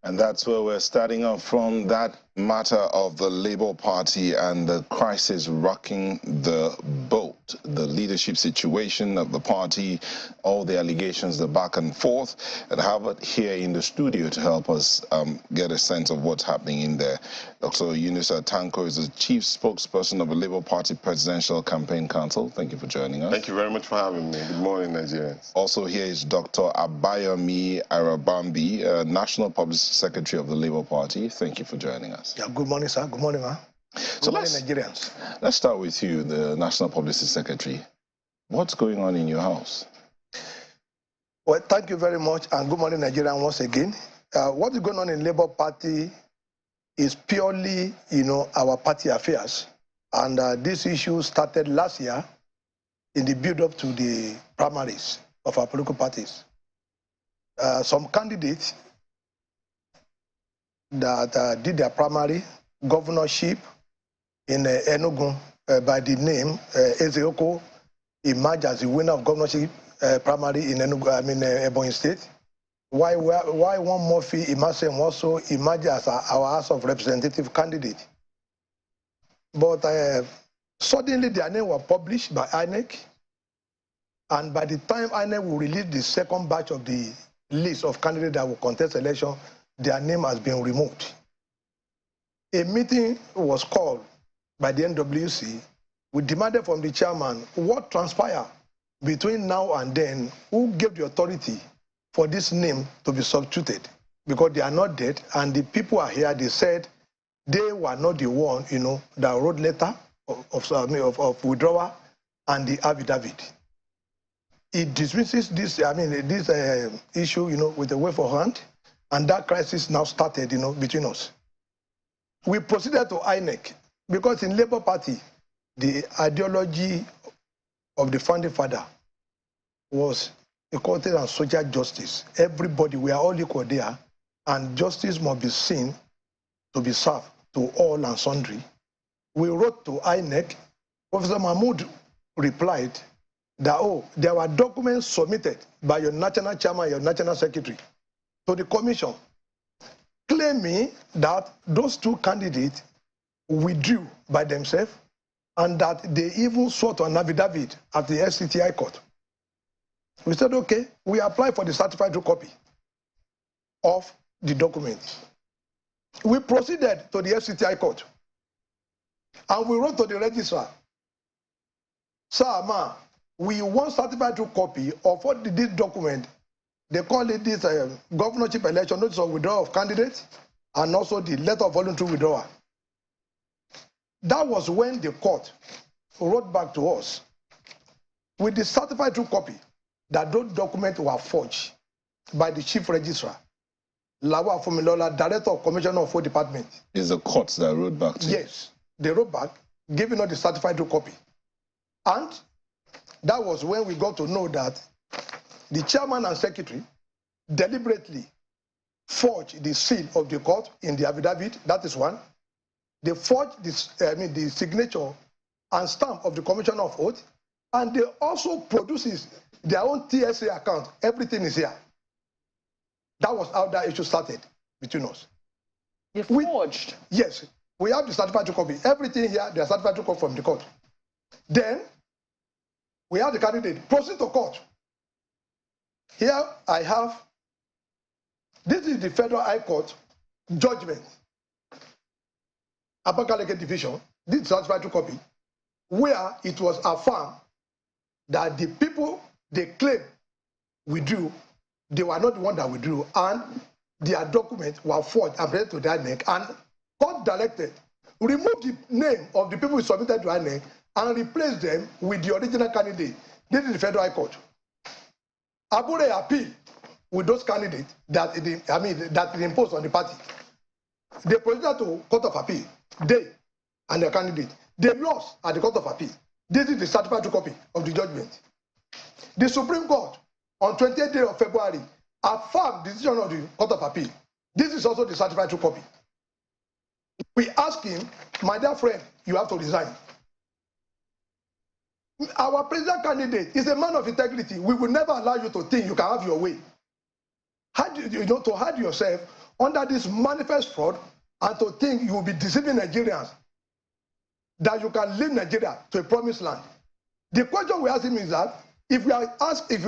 And that's where we're starting off from, that matter of the Labour Party and the crisis rocking the boat, the leadership situation of the party, all the allegations, the back and forth, and have it here in the studio to help us get a sense of what's happening in there. Dr. Yunusa Tanko is the chief spokesperson of the Labour Party Presidential Campaign Council. Thank you for joining us. Thank you very much for having me. Good morning, Nigerians. Also here is Dr. Abayomi Arabambi, National Publicity Secretary of the Labour Party. Thank you for joining us. Yeah, good morning, sir. Good morning, ma. Good morning, Nigerians. Let's start with you, the National Publicity Secretary. What's going on in your house? Well, thank you very much, and good morning, Nigerians, once again. What is going on in Labour Party is purely, our party affairs. And this issue started last year in the build-up to the primaries of our political parties. Some candidates that did their primary governorship in Enugu by the name Ezeoko emerged as the winner of governorship primary in Enugu, Ebonyi State. Why one Murphy Imasem also emerged as our House of Representative candidate. But suddenly their name were published by INEC, and by the time INEC will release the second batch of the list of candidates that will contest election, their name has been removed. A meeting was called by the NWC. We demanded from the chairman what transpired between now and then, who gave the authority for this name to be substituted, because they are not dead, and the people are here. They said they were not the one, that wrote letter of withdrawal and the affidavit. It dismisses this, this issue, with a wave of hand, and that crisis now started, between us. We proceeded to INEC because in Labour Party, the ideology of the founding father was equality and social justice. Everybody, we are all equal there, and justice must be seen to be served to all and sundry. We wrote to INEC. Professor Mahmoud replied that, there were documents submitted by your national chairman, your national secretary, to the commission, claiming that those two candidates withdrew by themselves and that they even sought an affidavit at the FCTI court. We said, okay, we apply for the certified true copy of the document. We proceeded to the FCTI court, and we wrote to the registrar, Sir, ma, we want certified true copy of what this document, they call it this governorship election notice of withdrawal of candidates, and also the letter of voluntary withdrawal. That was when the court wrote back to us with the certified true copy that those documents were forged by the chief registrar, Lawa Fumilola, director of Commissioner of Food Department. Is the court that wrote back to you? Yes, they wrote back, giving us the certified true copy. And that was when we got to know that the chairman and secretary deliberately forged the seal of the court in the affidavit. That is one. They forged this, the signature and stamp of the Commissioner of Oath, and they also produces their own TSA account. Everything is here. That was how that issue started between us. You forged? Yes. We have the certified copy. Everything here, they are certified copy from the court. Then, we have the candidate proceed to court. Here I have, this is the Federal High Court judgment, Abakaleke Division, this is certified copy, where it was affirmed that the people they claim withdrew, they were not the one that withdrew, and their documents were forged and presented to the INEC, and court directed, remove the name of the people who submitted to INEC and replace them with the original candidate. This is the Federal High Court. Abure appeal with those candidates that it imposed on the party. They proceeded to Court of Appeal, they and their candidate. They lost at the Court of Appeal. This is the certified copy of the judgment. The Supreme Court, on 28th day of February, affirmed the decision of the Court of Appeal. This is also the certified copy. We asked him, my dear friend, you have to resign. Our president candidate is a man of integrity. We will never allow you to think you can have your way. To hide yourself under this manifest fraud and to think you will be deceiving Nigerians, that you can lead Nigeria to a promised land. The question we ask him is that if you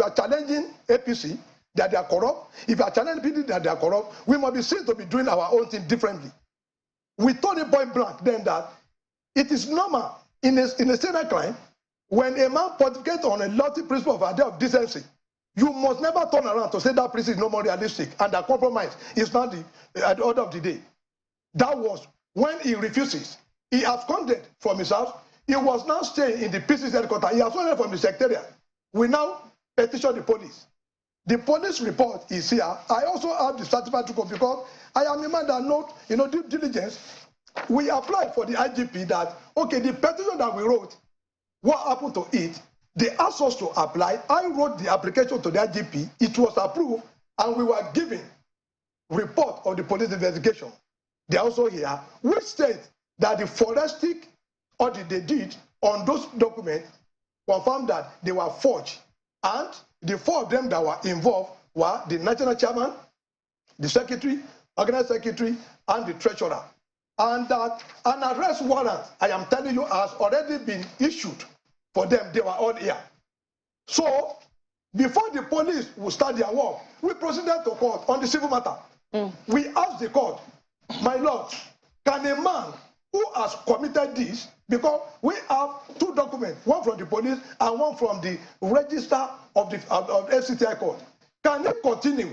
are challenging APC that they are corrupt, if you are challenging PDP that they are corrupt, we must be seen to be doing our own thing differently. We told him point blank then that it is normal in a Senate crime when a man pontificates on a lofty principle of idea of decency. You must never turn around to say that principle is no more realistic and that compromise is not at the order of the day. That was when he refuses. He absconded from his house. He was now staying in the PCC headquarters. He absconded from the secretariat. We now petition the police. The police report is here. I also have the certified record because I am a man that knows, due diligence. We applied for the IGP that, okay, the petition that we wrote, what happened to it? They asked us to apply. I wrote the application to the IGP. It was approved, and we were given report of the police investigation. They are also here, which state that the forensic audit they did on those documents confirmed that they were forged. And the 4 of them that were involved were the national chairman, the secretary, organizing secretary, and the treasurer. And that an arrest warrant, I am telling you, has already been issued for them. They were all here. So, before the police would start their work, we proceeded to court on the civil matter. We asked the court, my lord, can a man who has committed this, because we have 2 documents, one from the police and one from the register of the FCTI court, can he continue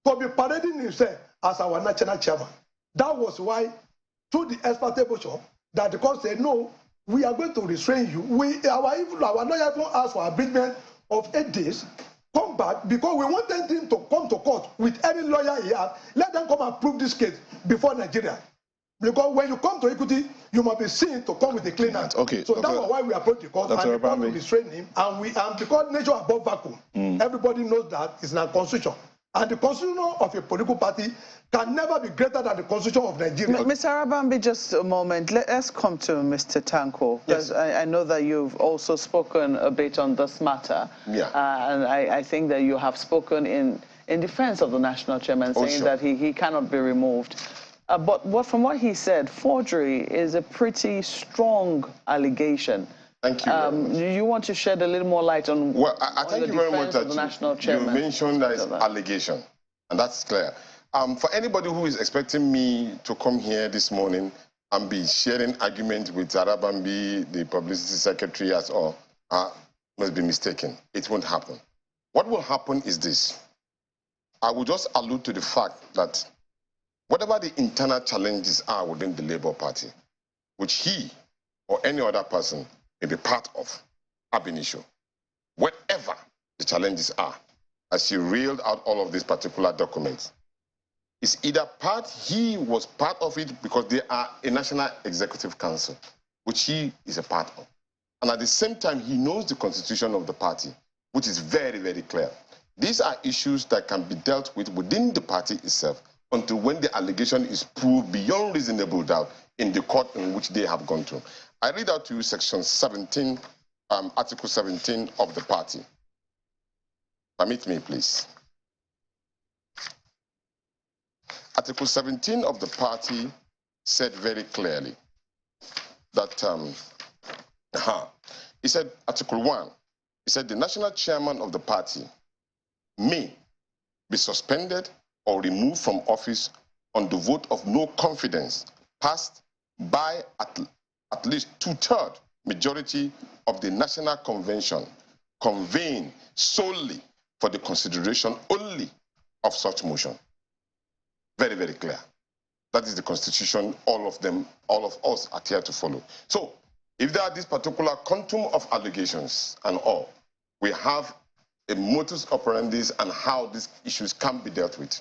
to be parading himself as our national chairman? That was why, to the expert motion, that the court said, no, we are going to restrain you. Our lawyer even asked for abridgment of 8 days. Come back, because we wanted him to come to court with any lawyer he has. Let them come and prove this case before Nigeria. Because when you come to equity, you must be seen to come with a clean hand. Okay, so that was why we approached the court, and the court will restrain him. And because nature above vacuum, everybody knows that it's not constitution. And the constitution of a political party can never be greater than the constitution of Nigeria. Mr. Arabambi, just a moment. Let's come to Mr. Tanko, because I know that you've also spoken a bit on this matter. Yeah. And I think that you have spoken in defense of the national chairman, saying that he cannot be removed. But from what he said, forgery is a pretty strong allegation. Thank you very much. You want to shed a little more light on I thank you very much that you mentioned that it's allegation, and that's clear. For anybody who is expecting me to come here this morning and be sharing argument with Arabambi, the publicity secretary, as all, must be mistaken. It won't happen. What will happen is this. I will just allude to the fact that whatever the internal challenges are within the Labour Party, which he or any other person may be part of, ab initio, whatever the challenges are, as he reeled out all of these particular documents, is either he was part of it because they are a National Executive Council, which he is a part of. And at the same time, he knows the constitution of the party, which is very, very clear. These are issues that can be dealt with within the party itself until when the allegation is proved beyond reasonable doubt in the court in which they have gone to. I read out to you section 17, article 17 of the party. Permit me, please. Article 17 of the party said very clearly that, he said, Article 1, he said the national chairman of the party may be suspended or removed from office on the vote of no confidence passed by at least 2/3 majority of the National Convention convened solely for the consideration only of such motion. Very, very clear. That is the Constitution, all of us are here to follow. So, if there are this particular quantum of allegations and all, we have a modus operandi and how these issues can be dealt with.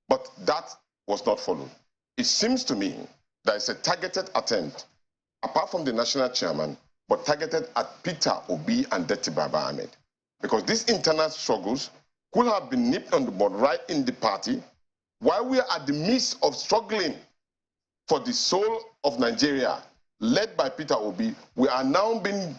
But that was not followed. It seems to me that it's a targeted attempt, apart from the national chairman, but targeted at Peter Obi and Deti Baba Ahmed. Because these internal struggles could have been nipped on the bud right in the party, while we are at the midst of struggling for the soul of Nigeria, led by Peter Obi. We are now being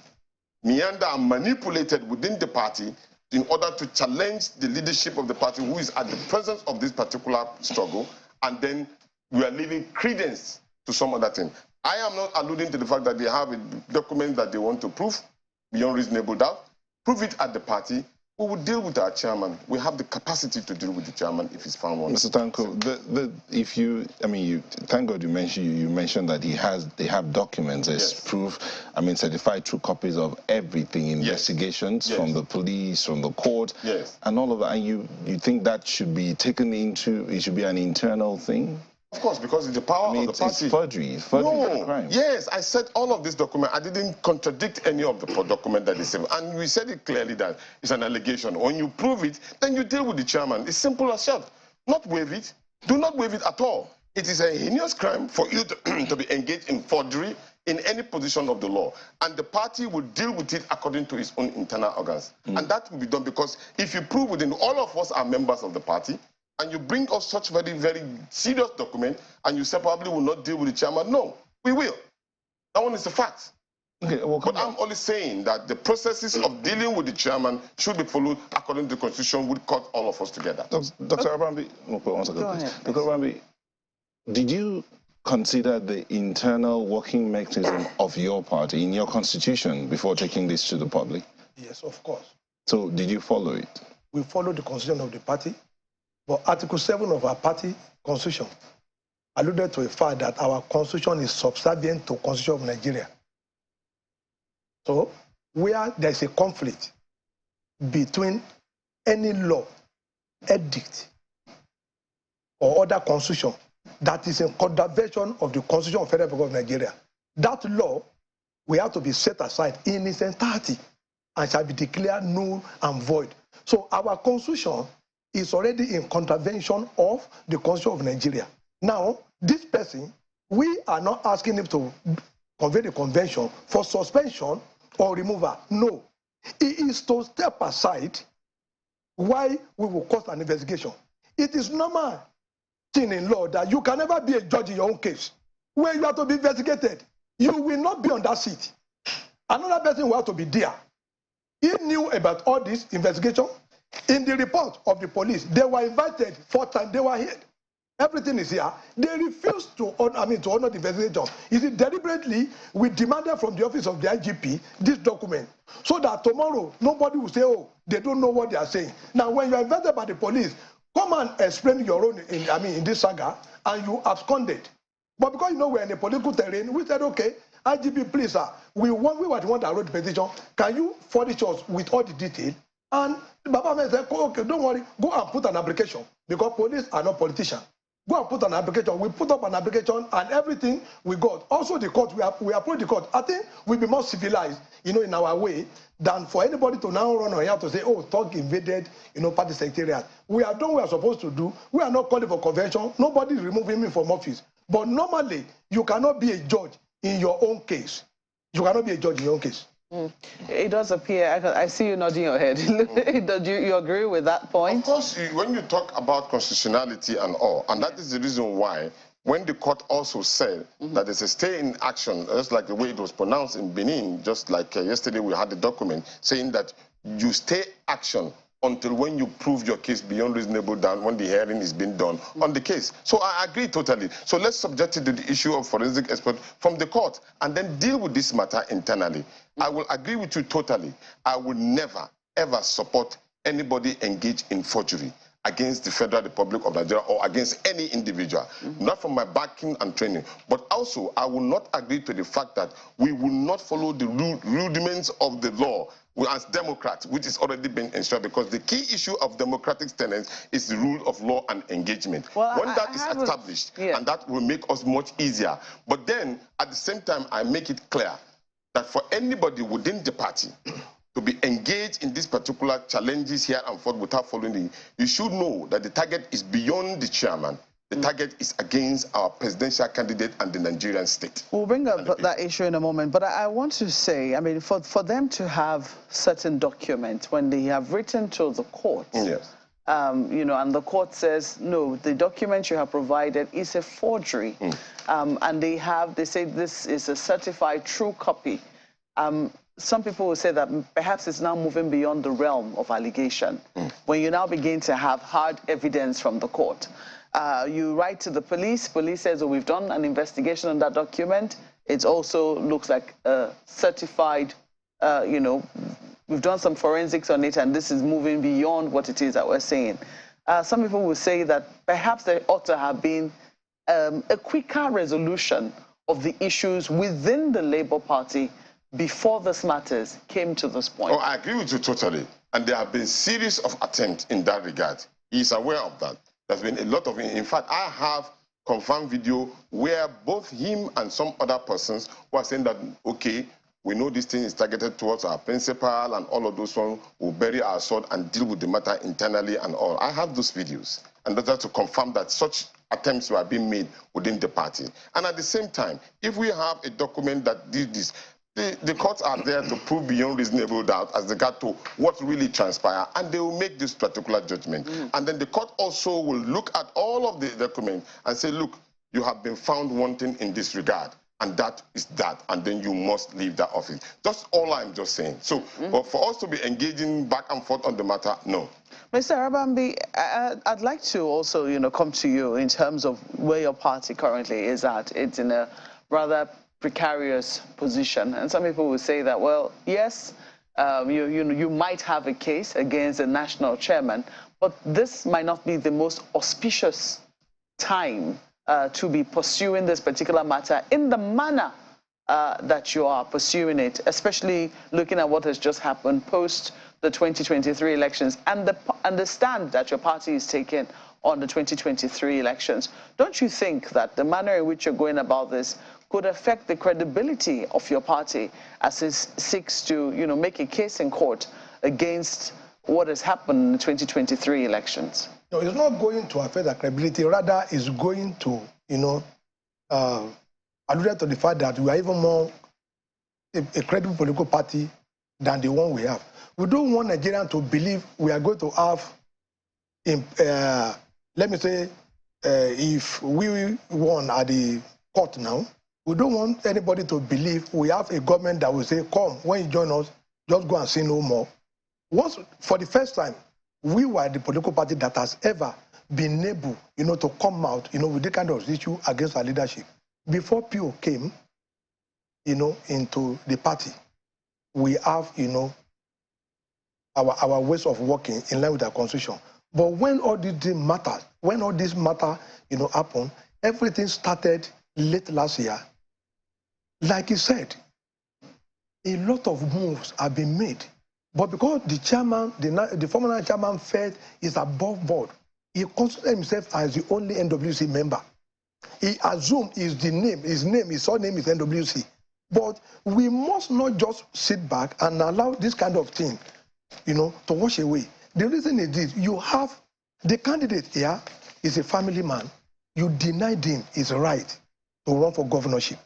meandered and manipulated within the party in order to challenge the leadership of the party who is at the presence of this particular struggle and then we are leaving credence to some other thing. I am not alluding to the fact that they have a document that they want to prove beyond reasonable doubt. Prove it at the party. We will deal with our chairman. We have the capacity to deal with the chairman if he's found one. Mr. Tanko, thank God you mentioned that they have documents as proof. Certified true copies of everything, investigations from the police, from the court, and all of that. And you think that should be taken into, it should be an internal thing? Of course, because it's the power of the party. It's forgery. Forgery is a crime. Yes, I said all of this document. I didn't contradict any of the document that they said. And we said it clearly that it's an allegation. When you prove it, then you deal with the chairman. It's simple as that. Not waive it. Do not waive it at all. It is a heinous crime for you to be engaged in forgery in any position of the law. And the party will deal with it according to its own internal organs. And that will be done because if you prove within all of us are members of the party, and you bring us such very, very serious document, and you say probably will not deal with the chairman, no, we will. That one is a fact. Okay, well, but I'm only saying that the processes of dealing with the chairman should be followed according to the Constitution, would cut all of us together. Dr. Abambi, one second, please. Dr. Abambi, did you consider the internal working mechanism of your party in your constitution before taking this to the public? Yes, of course. So did you follow it? We followed the constitution of the party. But Article 7 of our party constitution alluded to the fact that our constitution is subservient to the Constitution of Nigeria. So, where there is a conflict between any law, edict, or other constitution that is in contravention of the Constitution of the Federal Republic of Nigeria, that law will have to be set aside in its entirety and shall be declared null and void. So, our constitution is already in contravention of the Constitution of Nigeria. Now, this person, we are not asking him to convey the convention for suspension or removal. No. It is to step aside while we will cause an investigation. It is normal thing in law that you can never be a judge in your own case. When you have to be investigated, you will not be on that seat. Another person will have to be there. He knew about all this investigation. In the report of the police, they were invited 4 times. They were here. Everything is here. They refused to honor the investigation. You see, deliberately, we demanded from the office of the IGP this document so that tomorrow nobody will say, oh, they don't know what they are saying. Now, when you are invited by the police, come and explain your own in this saga, and you absconded. But because we're in a political terrain, we said, okay, IGP, please, sir, we were the one that wrote the petition. Can you furnish us with all the detail? And Baba said, okay, don't worry, go and put an application, because police are not politicians. Go and put an application. We put up an application and everything we got. Also the court, we approach the court. I think we'll be more civilized, in our way, than for anybody to now run on here to say, oh, Thug invaded, party secretariat. We have done what we are supposed to do. We are not calling for convention. Nobody is removing me from office. But normally, you cannot be a judge in your own case. You cannot be a judge in your own case. It does appear, I see you nodding your head. Do you agree with that point? Of course, when you talk about constitutionality and all, and that is the reason why, when the court also said that there's a stay in action, just like the way it was pronounced in Benin, just like yesterday we had the document saying that you stay action until when you prove your case beyond reasonable doubt, when the hearing is being done on the case. So I agree totally. So let's subject it to the issue of forensic expert from the court and then deal with this matter internally. I will agree with you totally. I will never, ever support anybody engaged in forgery against the Federal Republic of Nigeria or against any individual, not from my backing and training. But also, I will not agree to the fact that we will not follow the rudiments of the law as Democrats, which is already been ensured, because the key issue of democratic tenets is the rule of law and engagement. Well, when that is established, and that will make us much easier. But then, at the same time, I make it clear that for anybody within the party to be engaged in these particular challenges here and forth without following it, you should know that the target is beyond the chairman. The target is against our presidential candidate and the Nigerian state. We'll bring up that issue in a moment, but I want to say, I mean, for them to have certain documents when they have written to the court, yes. And the court says, no, the document you have provided is a forgery. And they say this is a certified true copy. Some people will say that perhaps it's now moving beyond the realm of allegation when you now begin to have hard evidence from the court. You write to the police. Police says, oh, we've done an investigation on that document. It also looks like a certified, you know, we've done some forensics on it, and this is moving beyond what it is that we're saying. Some people will say that perhaps there ought to have been a quicker resolution of the issues within the Labour Party before this matters came to this point. Oh, I agree with you totally. And there have been series of attempts in that regard. He's aware of that. There's been a lot of, in fact, I have confirmed video where both him and some other persons were saying that, okay, we know this thing is targeted towards our principal and all of those ones will bury our sword and deal with the matter internally and all. I have those videos. And that's to confirm that such attempts were being made within the party. And at the same time, if we have a document that did this, the courts are there to prove beyond reasonable doubt as regard to what really transpired, and they will make this particular judgment. And then the court also will look at all of the documents and say, look, you have been found wanting in this regard, and that is that, and then you must leave that office. That's all I'm just saying. So but for us to be engaging back and forth on the matter, no. Mr. Arabambi, I'd like to also, you know, come to you in terms of where your party currently is at. It's in a rather precarious position, and some people will say that, well, yes, you might have a case against the national chairman, but this might not be the most auspicious time to be pursuing this particular matter in the manner that you are pursuing it, especially looking at what has just happened post the 2023 elections and the stand that your party is taking on the 2023 elections. Don't you think that the manner in which you're going about this could affect the credibility of your party as it seeks to, you know, make a case in court against what has happened in the 2023 elections? No, it's not going to affect the credibility. Rather, it's going to, you know, allude to the fact that we are even more a credible political party than the one we have. We don't want Nigerians to believe we are going to have, let me say, if we won at the court now, we don't want anybody to believe we have a government that will say, come, when you join us, just go and say no more. Once, for the first time, we were the political party that has ever been able, you know, to come out, you know, with the kind of issue against our leadership. Before PO came, you know, into the party, we have, you know, our ways of working in line with our constitution. But when all this matter, you know, happened, everything started late last year. Like you said, a lot of moves have been made. But because the chairman, the former chairman felt is above board, he considered himself as the only NWC member. He assumed his surname is NWC. But we must not just sit back and allow this kind of thing, you know, to wash away. The reason is this: you have the candidate here is a family man. You denied him his right to run for governorship.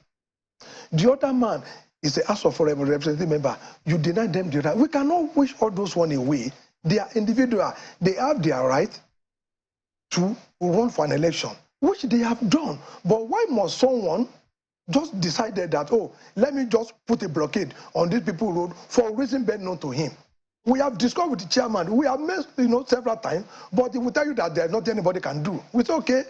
The other man is a House of Representative member. You deny them the right. We cannot wish all those one away. They are individual. They have their right to run for an election, which they have done. But why must someone just decided that, oh, let me just put a blockade on these people's road for a reason best known to him? We have discussed with the chairman. We have met, you know, several times, but he will tell you that there's nothing anybody can do. We say, okay,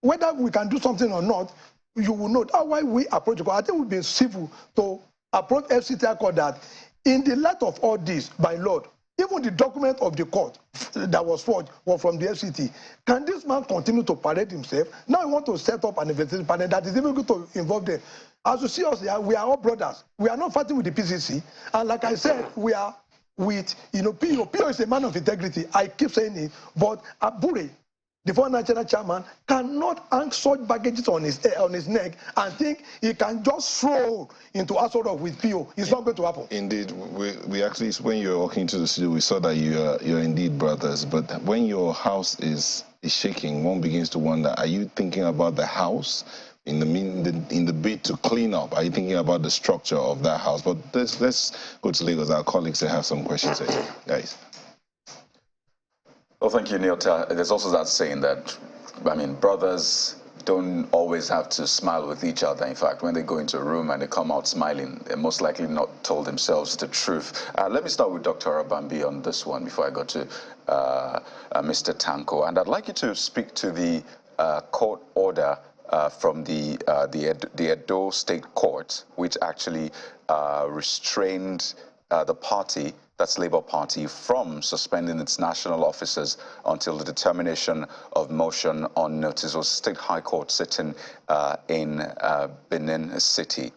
whether we can do something or not, you will know. That's why we approach the court. I think we've been civil to approach FCT court that in the light of all this, by Lord, even the document of the court that was forged was from the FCT. Can this man continue to parade himself? Now I want to set up an investigation panel that is even going to involve them. As you see us here, we are all brothers. We are not fighting with the PCC. And like I said, we are with, you know, PO. PO is a man of integrity. I keep saying it. But Abure, the former national chairman, cannot hang such baggages on his neck and think he can just throw into a sort of with PO. It's not going to happen. Indeed, we actually, when you're walking to the studio, we saw that you're indeed brothers. But when your house is shaking, one begins to wonder: are you thinking about the house in the bid to clean up? Are you thinking about the structure of that house? But let's go to Lagos. Our colleagues, they have some questions here, guys. Well, thank you, Neil. There's also that saying that, I mean, brothers don't always have to smile with each other. In fact, when they go into a room and they come out smiling, they're most likely not told themselves the truth. Let me start with Dr. Arabambi on this one before I go to Mr. Tanko. And I'd like you to speak to the court order from the Edo State Court, which actually restrained the party, that's Labour Party, from suspending its national officers until the determination of motion on notice. It was State High Court sitting in Benin City.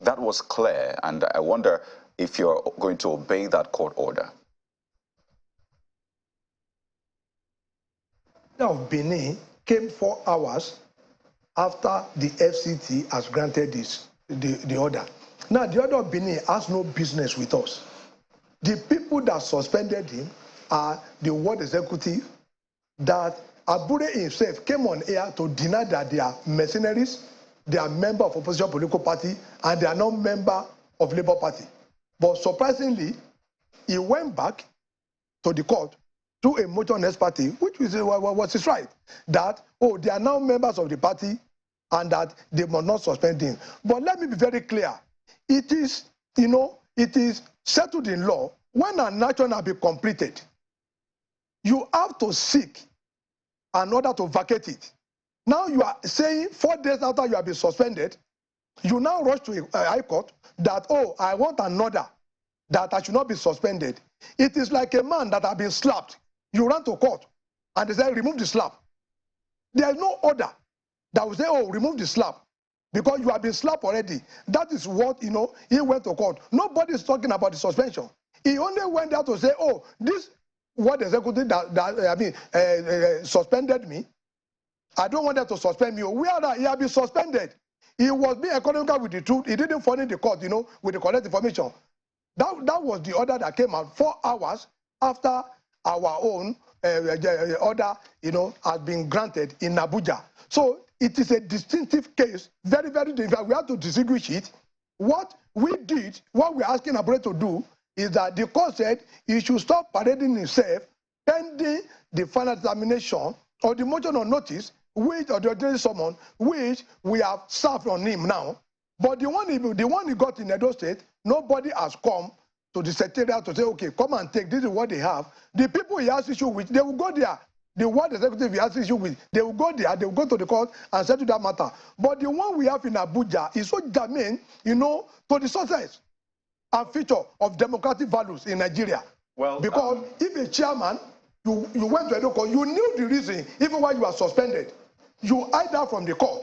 That was clear, and I wonder if you're going to obey that court order. Now, Benin came 4 hours after the FCT has granted the order. Now, the order of Benin has no business with us. The people that suspended him are the ward executive that Abure himself came on air to deny that they are mercenaries, they are member of opposition political party, and they are not member of Labour Party. But surprisingly, he went back to the court to a motion on his party, which was his right, that, oh, they are now members of the party and that they must not suspend him. But let me be very clear. It is, it is settled in law. When an action has been completed, you have to seek an order to vacate it. Now you are saying 4 days after you have been suspended, you now rush to a high court that, oh, I want an order that I should not be suspended. It is like a man that has been slapped. You run to court and they say, remove the slap. There is no order that will say, oh, remove the slap, because you have been slapped already. That is what, he went to court. Nobody is talking about the suspension. He only went there to say, oh, this ward executive suspended me. I don't want them to suspend me. Where he had been suspended. He was being economical with the truth. He didn't furnish the court, with the correct information. That was the order that came out 4 hours after our own order, has been granted in Abuja. So it is a distinctive case, very, very different. We have to distinguish it. What we did, what we're asking Abure to do, is that the court said he should stop parading himself pending the final determination of the motion on notice, which, or the ordinary summon, which we have served on him now. But the one he got in Edo State, nobody has come to the secretariat to say, okay, come and take, this is what they have. The people he has issue with, they will go there. The ward executive he has issue with, they will go there, they will go to the court and settle that matter. But the one we have in Abuja is so germane, to the success and feature of democratic values in Nigeria. Well, because if a chairman, you went to Edo court, you knew the reason, even while you were suspended. You hide out from the court,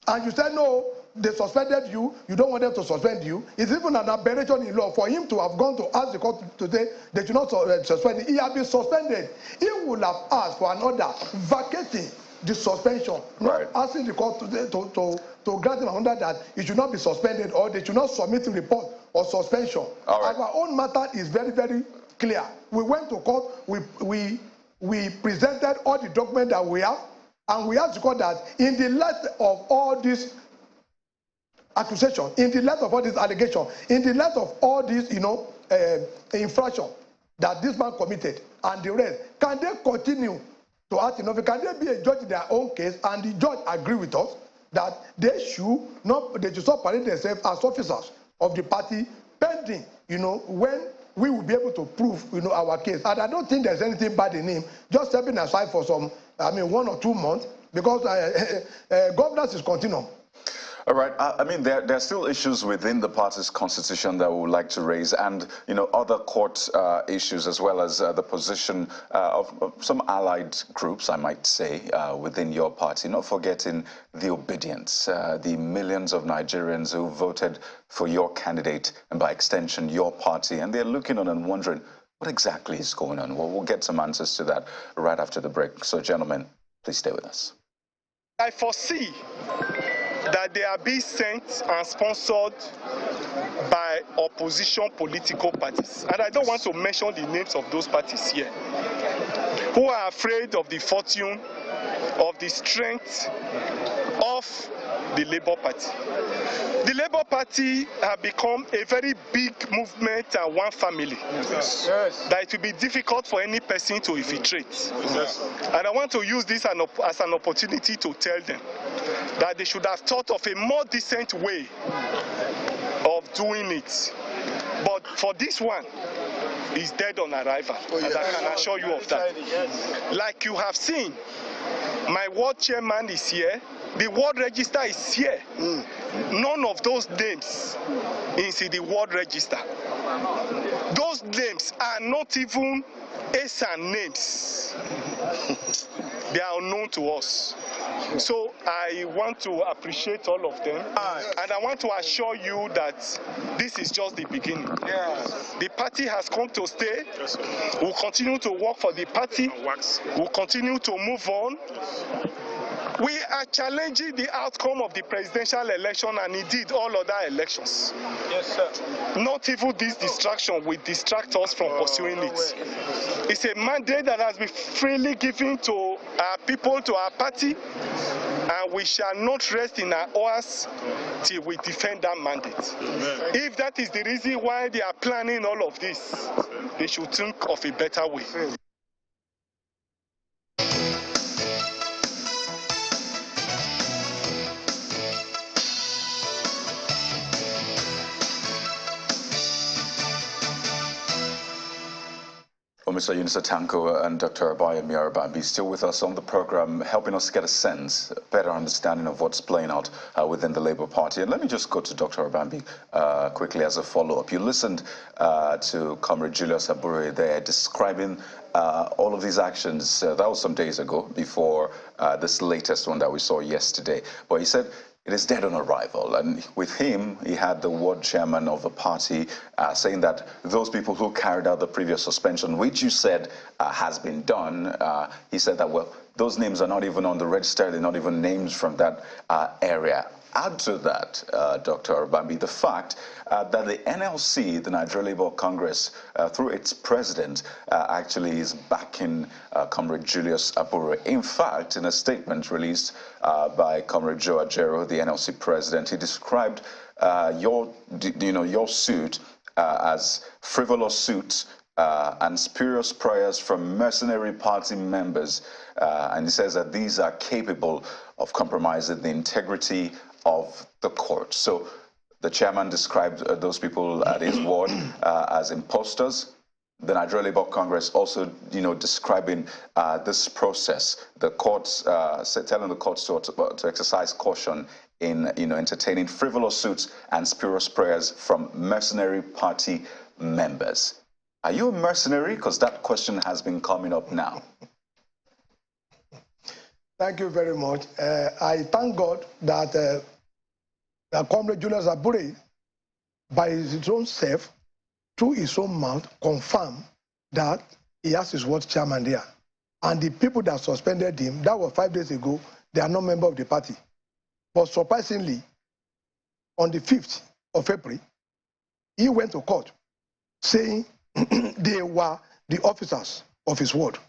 and you said, no, they suspended you, you don't want them to suspend you. It's even an aberration in law for him to have gone to ask the court today they should not suspend him. He had been suspended. He would have asked for an order vacating the suspension, not asking the court to grant an order that he should not be suspended or they should not submit a report or suspension. Our own matter is very, very clear. We went to court, we presented all the documents that we have, and we asked the court that in the light of all this accusation, in the light of all this allegation, in the light of all this, infraction that this man committed and the rest, can they continue to act in office? Can they be a judge in their own case and the judge agree with us that they should stop parading themselves as officers of the party pending, when we will be able to prove, our case. And I don't think there's anything bad in him just stepping aside for some, 1 or 2 months, because governance is continuum. All right. There are still issues within the party's constitution that we would like to raise, and other court issues, as well as the position of some allied groups, I might say, within your party. Not forgetting the obedience, the millions of Nigerians who voted for your candidate and, by extension, your party, and they're looking on and wondering what exactly is going on. Well, we'll get some answers to that right after the break. So, gentlemen, please stay with us. I foresee that they are being sent and sponsored by opposition political parties. And I don't want to mention the names of those parties here, who are afraid of the fortune, of the strength of the Labour Party. The Labour Party has become a very big movement and one family. Yes. That it will be difficult for any person to infiltrate. Yes. And I want to use this as an opportunity to tell them that they should have thought of a more decent way of doing it. But for this one, it's dead on arrival. And I can assure you of that. Like you have seen, My ward chairman is here. The ward register is here. None of those names is in the ward register. Those names are not even ASAN names. They are unknown to us. So I want to appreciate all of them, and I want to assure you that this is just the beginning. The party has come to stay. We'll continue to work for the party. We'll continue to move on. We are challenging the outcome of the presidential election and indeed all other elections. Yes, sir. Not even this distraction will distract us from pursuing it. It's a mandate that has been freely given to our people, to our party, and we shall not rest in our oars till we defend that mandate. Amen. If that is the reason why they are planning all of this, they should think of a better way. Well, Mr. Yunusa Tanko and Dr. Abayomi Arabambi still with us on the program, helping us get a sense, a better understanding of what's playing out within the Labour Party. And let me just go to Dr. Arabambi quickly as a follow-up. You listened to Comrade Julius Abure there describing all of these actions. That was some days ago, before this latest one that we saw yesterday. But he said it is dead on arrival. And with him, he had the ward chairman of the party saying that those people who carried out the previous suspension, which you said has been done, he said that, well, those names are not even on the register. They're not even names from that area. Add to that, Dr. Arabambi, the fact that the NLC, the Nigeria Labour Congress, through its president, actually is backing Comrade Julius Abure. In fact, in a statement released by Comrade Joe Ajero, the NLC president, he described your suit as frivolous suit and spurious prayers from mercenary party members. And he says that these are capable of compromising the integrity of the court. So the chairman described those people at his ward as imposters. The Nigeria Labour Congress also, describing this process, the courts, telling the courts to exercise caution in, entertaining frivolous suits and spurious prayers from mercenary party members. Are you a mercenary? Because that question has been coming up now. Thank you very much. I thank God that Comrade Julius Abure, by his own self, through his own mouth, confirmed that he has his ward chairman there. And the people that suspended him, that was 5 days ago, they are not members of the party. But surprisingly, on the 5th of April, he went to court saying they were the officers of his ward.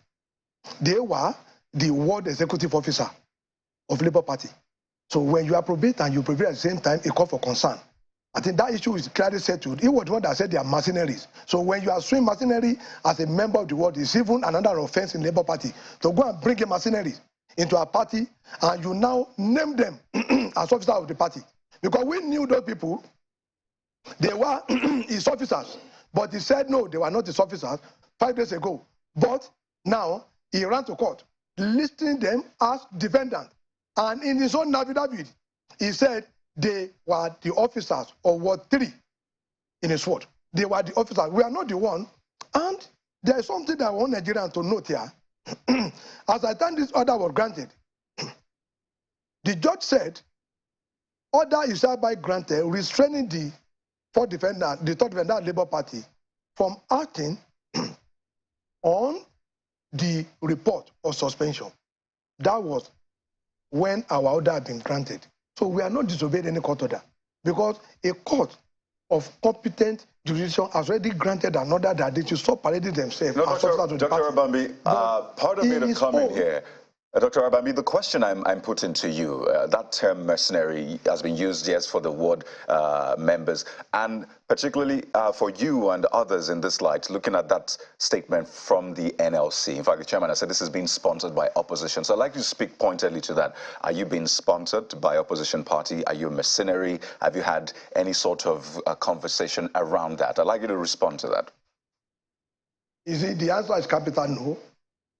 They were the ward executive officer of Labour Party. So when you approbate and you probate at the same time, it calls for concern. I think that issue is clearly settled. He was the one that said they are mercenaries. So when you are suing mercenary as a member of the ward, it's even another offense in Labour Party. To go and bring a mercenary into a party and you now name them as officers of the party. Because we knew those people, they were his officers. But he said, no, they were not his officers 5 days ago. But now he ran to court, listing them as defendants. And in his own affidavit, he said they were the officers of Ward 3 in his ward. They were the officers. We are not the one. And there is something that I want Nigerians to note here. As I think this order was granted, the judge said, order is hereby granted restraining the third defendant Labour Party from acting on the report of suspension. That was when our order had been granted. So we are not disobeying any court order because a court of competent jurisdiction has already granted an order that they should stop parading themselves. No, Dr. Arabambi, pardon me to come in here. Dr. Arabambi, the question I'm putting to you, that term mercenary has been used, yes, for the ward members, and particularly for you and others in this light, looking at that statement from the NLC. In fact, the chairman has said this is being sponsored by opposition. So I'd like you to speak pointedly to that. Are you being sponsored by opposition party? Are you a mercenary? Have you had any sort of conversation around that? I'd like you to respond to that. You see, the answer is capital no.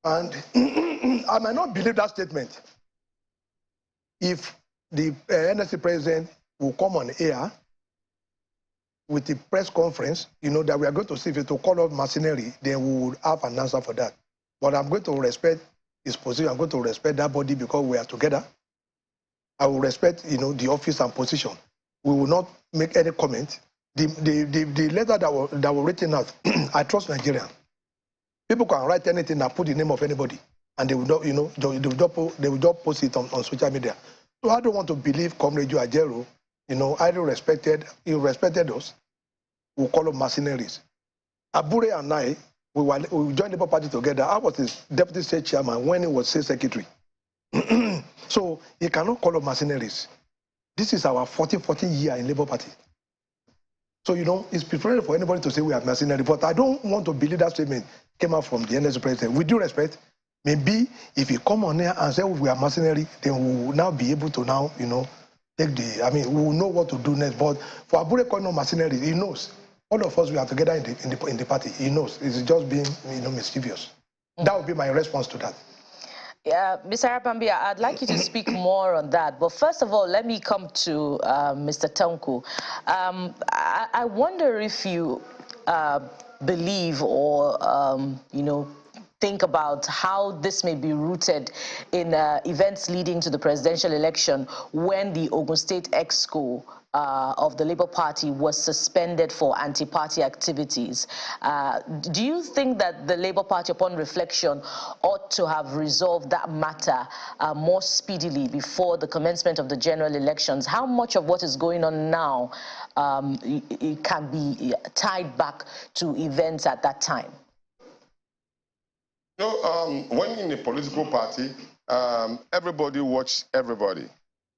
And I might not believe that statement if the NLC president will come on air with the press conference, that we are going to see if it will call off mercenary, then we will have an answer for that. But I'm going to respect his position. I'm going to respect that body because we are together. I will respect, the office and position. We will not make any comment. The letter that were written out, I trust Nigeria. People can write anything and put the name of anybody, and they will not, they will not post it on social media. So I don't want to believe Comrade Joe Ajero, he respected us, we call them mercenaries. Abure and I, we joined the Labour Party together. I was his deputy state chairman when he was state secretary. So he cannot call them mercenaries. This is our 14 year in Labour Party. So, it's preferable for anybody to say we are mercenaries, but I don't want to believe that statement came out from the NLC president. With due respect, maybe if he come on here and say we are mercenary, then we will now be able to take we will know what to do next. But for Abure calling them mercenaries, he knows. All of us, we are together in the party. He knows. It's just being, mischievous. That would be my response to that. Yeah, Mr. Arapambi, I'd like you to speak more on that. But first of all, let me come to Mr. Tanko. I wonder if you believe or, think about how this may be rooted in events leading to the presidential election when the Ogun State Exco of the Labour Party was suspended for anti-party activities. Do you think that the Labour Party, upon reflection, ought to have resolved that matter more speedily before the commencement of the general elections? How much of what is going on now it can be tied back to events at that time? When in a political party, everybody watches everybody.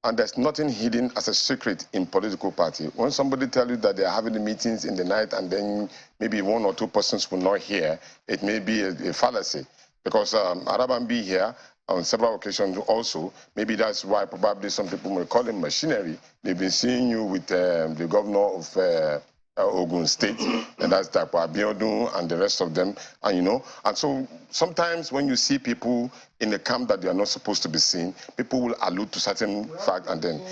And there's nothing hidden as a secret in political party. When somebody tells you that they're having meetings in the night and then maybe one or two persons will not hear, it may be a fallacy. Because Arapambi here, on several occasions also, maybe that's why probably some people may call him machinery. They've been seeing you with the governor of Ogun State, and that's Dapo Abiodun and the rest of them, and so sometimes when you see people in the camp that they are not supposed to be seen, people will allude to certain facts, and then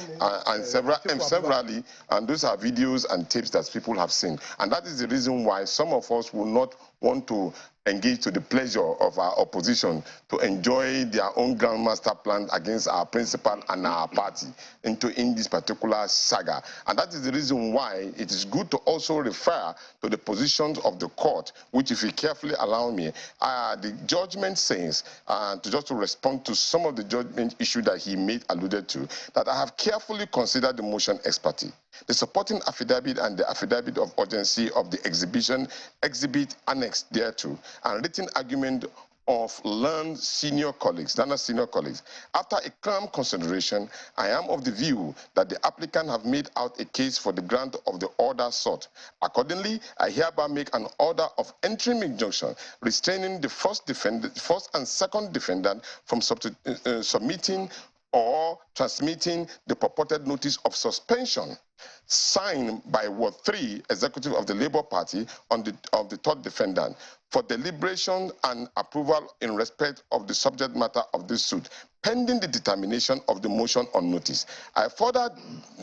severally, and those are videos and tapes that people have seen, and that is the reason why some of us will not want to engage to the pleasure of our opposition to enjoy their own grandmaster plan against our principal and our party in this particular saga. And that is the reason why it is good to also refer to the positions of the court, which, if you carefully allow me, the judgment says, to respond to some of the judgment issue that he alluded to, that I have carefully considered the motion ex parte, the supporting affidavit and the affidavit of urgency of the exhibit annexed thereto, and written argument of learned senior colleagues. After a calm consideration, I am of the view that the applicant have made out a case for the grant of the order sought. Accordingly, I hereby make an order of interim injunction restraining the first and second defendant from submitting or transmitting the purported notice of suspension signed by Ward 3 Executive of the Labour Party of the third defendant for deliberation and approval in respect of the subject matter of this suit, pending the determination of the motion on notice. I further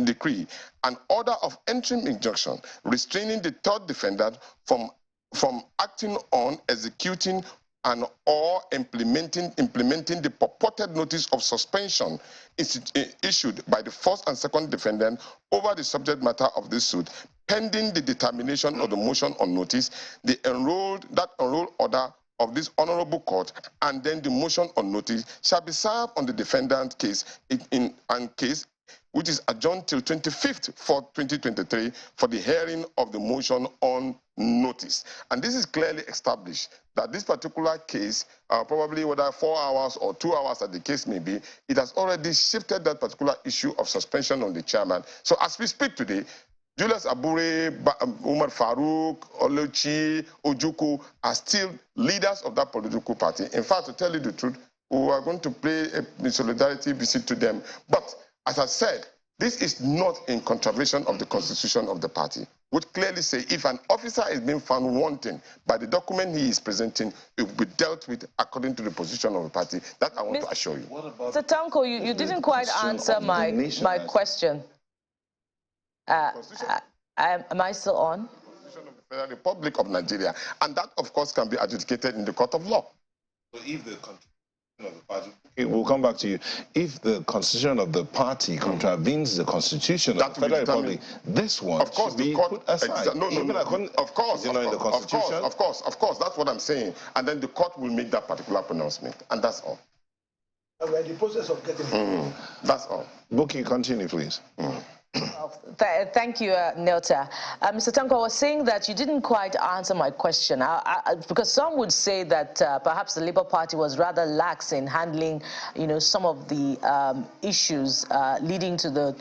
decree an order of interim injunction restraining the third defendant from acting on, executing, and or implementing the purported notice of suspension issued by the first and second defendant over the subject matter of this suit, pending the determination of the motion on notice, that enrolled order of this honorable court, and then the motion on notice shall be served on the defendant case which is adjourned till 25th for 2023 for the hearing of the motion on notice. And this is clearly established that this particular case, probably whether 4 hours or 2 hours as the case may be, it has already shifted that particular issue of suspension on the chairman. So as we speak today, Julius Abure, Umar Farouk, Oluchi, Ojukwu are still leaders of that political party. In fact, to tell you the truth, we are going to pay a solidarity visit to them. But as I said, this is not in contravention of the constitution of the party. would clearly say if an officer is being found wanting by the document he is presenting, it will be dealt with according to the position of the party. That I want to assure you. Mr. Tanko, you didn't quite answer my question. Am I still on? Of the Federal Republic of Nigeria, and that, of course, can be adjudicated in the court of law. So if the constitution of the party, okay, we'll come back to you. If the constitution of the party contravenes the constitution of the Federal Republic, this one of course, should be put aside. Of course, that's what I'm saying. And then the court will make that particular pronouncement, and that's all. We're in the process of getting That's all. Buki, continue, please. Thank you, Nelta. Mr. Tanko, I was saying that you didn't quite answer my question, because some would say that perhaps the Labour Party was rather lax in handling, some of the issues leading to the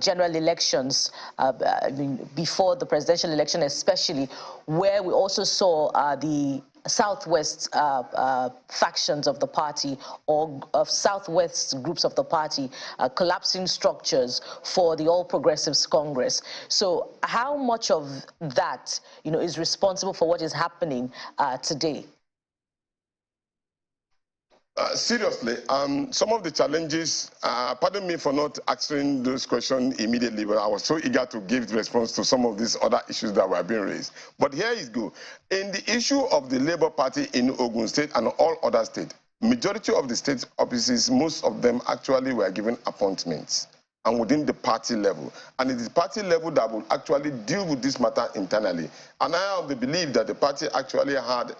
general elections, before the presidential election especially, where we also saw the Southwest factions of the party, or of Southwest groups of the party, collapsing structures for the All Progressives Congress. So how much of that, is responsible for what is happening today? Seriously, some of the challenges, pardon me for not answering those questions immediately, but I was so eager to give the response to some of these other issues that were being raised. But here is good. In the issue of the Labour Party in Ogun State and all other states, majority of the state offices, most of them actually were given appointments and within the party level. And it is the party level that will actually deal with this matter internally. And I have the belief that the party actually had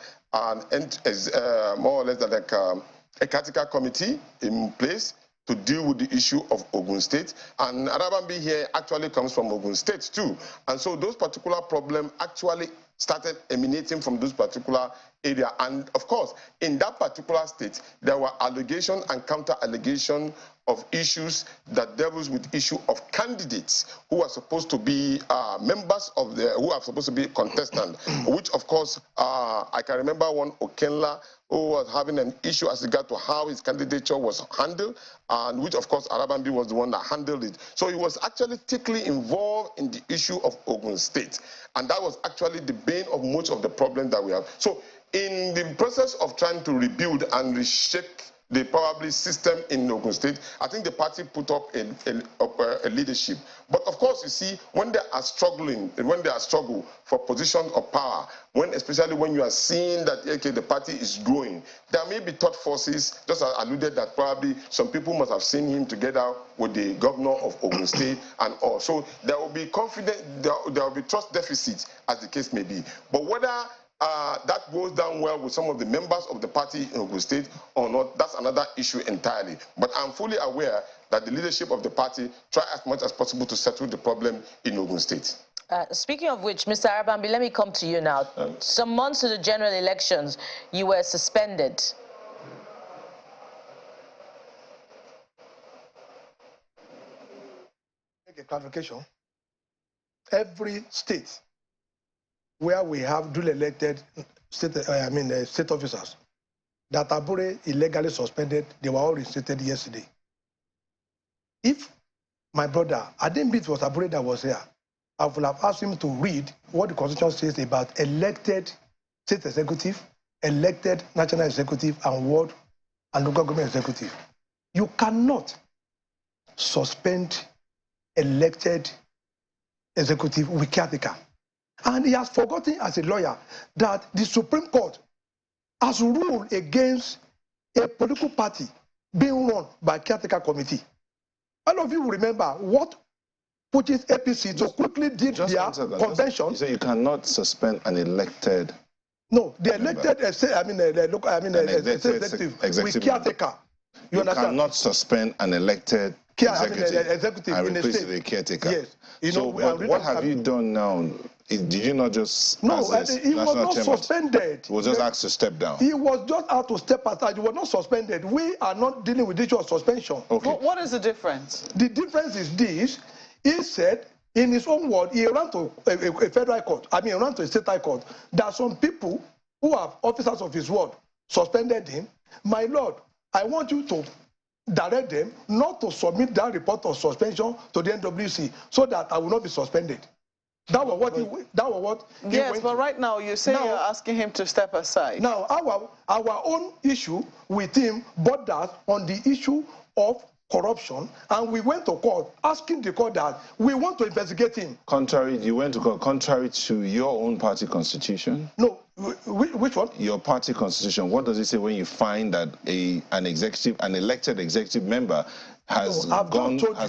more or less like a critical committee in place to deal with the issue of Ogun State. And Arabambi here actually comes from Ogun State too. And so those particular problems actually started emanating from those particular area. And of course, in that particular state, there were allegations and counter-allegations of issues that deals with issue of candidates who are supposed to be members of who are supposed to be contestants, which of course, I can remember one Okenla who was having an issue as regard to how his candidature was handled, and which of course Arabambi was the one that handled it. So he was actually thickly involved in the issue of Ogun State. And that was actually the bane of most of the problems that we have. So in the process of trying to rebuild and reshape the probably system in Ogun State, I think the party put up a leadership. But of course, you see, when they are struggling, when they are struggle for position of power, especially when you are seeing that okay, the party is growing, there may be third forces, just as alluded that probably some people must have seen him together with the governor of Ogun State and all. So there will be confidence, there will be trust deficit as the case may be. But whether that goes down well with some of the members of the party in Ogun State or not, that's another issue entirely. But I'm fully aware that the leadership of the party try as much as possible to settle the problem in Ogun State. Speaking of which, Mr. Arabambi, let me come to you now. Some months to the general elections, you were suspended. Make a clarification. Every state where we have duly elected state officers that are illegally suspended, they were all reinstated yesterday. If my brother, I didn't beat was Abure that was here, I would have asked him to read what the Constitution says about elected state executive, elected national executive, and ward and local government executive. You cannot suspend elected executive with caretaker. And he has forgotten as a lawyer that the Supreme Court has ruled against a political party being run by a caretaker committee. All of you will remember what pushes APC to quickly did their convention. You say you cannot suspend an elected. No, the elected, executive with caretaker. You cannot suspend an elected executive and replace the caretaker. Yes. So what have you done now? Did you not just... No, he was not suspended. He was just asked to step down. He was just asked to step aside. He was not suspended. We are not dealing with the issue of suspension. Okay. What is the difference? The difference is this. He said, in his own word, he ran to a federal court. He ran to a state high court. There are some people who are officers of his word suspended him. My lord, I want you to direct them not to submit that report of suspension to the NWC so that I will not be suspended. That was what he yes, went but to. right now you say Now, you're asking him to step aside. Now, our own issue with him borders on the issue of corruption, and we went to court asking the court that we want to investigate him. You went to court contrary to your own party constitution? No, which one? Your party constitution. What does it say when you find that an elected executive member has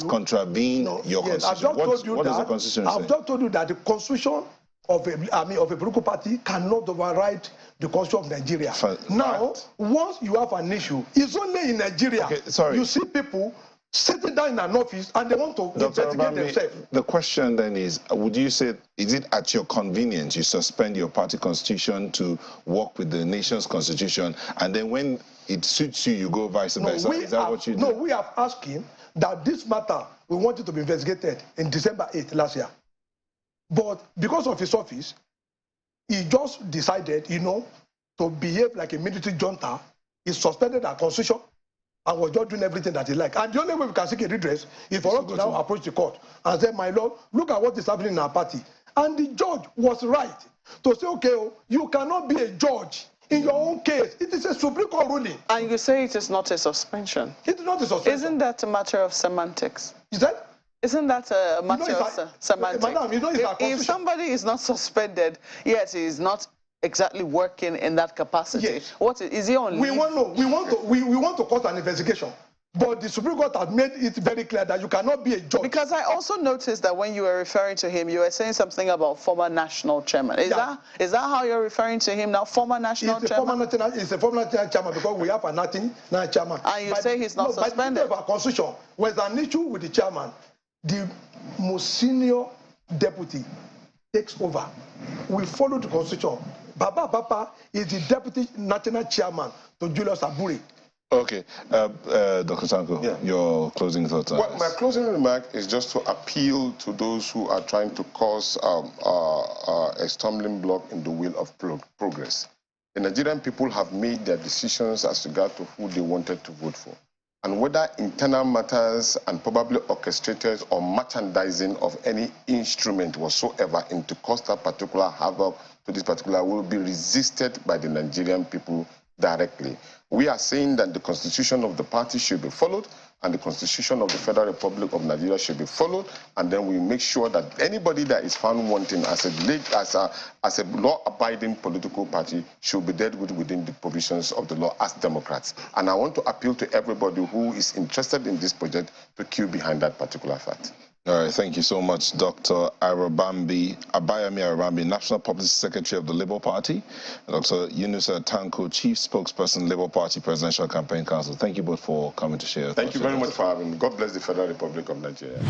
contravened your constitution? What does the constitution say? I've just told you that the constitution of a political party cannot override the constitution of Nigeria. Now, once you have an issue, it's only in Nigeria. Okay, sorry. You see people sitting down in an office and they want to investigate themselves. The question then is, would you say, is it at your convenience you suspend your party constitution to work with the nation's constitution, and then when it suits you, you go vice versa? Is that what you do? No, we have asked him that this matter, we want it to be investigated in December 8th last year. But because of his office, he just decided, to behave like a military junta. He suspended our constitution and was just doing everything that he liked. And the only way we can seek a redress is for us to now approach the court and say, my lord, look at what is happening in our party. And the judge was right to say, okay, you cannot be a judge in your own case. It is a Supreme Court ruling. And you say it is not a suspension. It is not a suspension. Isn't that a matter of semantics? Is that? Isn't that a matter of semantics? Madam, if somebody is not suspended, yes, he is not exactly working in that capacity. Yes. What is he on leave? We want to cause an investigation. But the Supreme Court has made it very clear that you cannot be a judge. Because I also noticed that when you were referring to him, you were saying something about former national chairman. Is that how you're referring to him now, former national chairman? It's a former national chairman because we have an acting national chairman. And you say he's not suspended? By the of our constitution, when there's an issue with the chairman, the most senior deputy takes over. We follow the constitution. Baba Papa is the deputy national chairman to Julius Aburi. Okay, Dr. Tanko, your closing thoughts on this? My closing remark is just to appeal to those who are trying to cause a stumbling block in the wheel of progress. The Nigerian people have made their decisions as regard to who they wanted to vote for. And whether internal matters and probably orchestrated or merchandising of any instrument whatsoever into cause that particular havoc to this particular will be resisted by the Nigerian people directly. We are saying that the constitution of the party should be followed and the constitution of the Federal Republic of Nigeria should be followed, and then we make sure that anybody that is found wanting as a law-abiding political party should be dealt with within the provisions of the law as Democrats. And I want to appeal to everybody who is interested in this project to queue behind that particular fact. All right, thank you so much, Dr. Abayami Arabambi, National Publicity Secretary of the Labour Party, and Dr. Yunusa Tanko, Chief Spokesperson, Labour Party Presidential Campaign Council. Thank you both for coming to share. Thank you very much for having me. God bless the Federal Republic of Nigeria.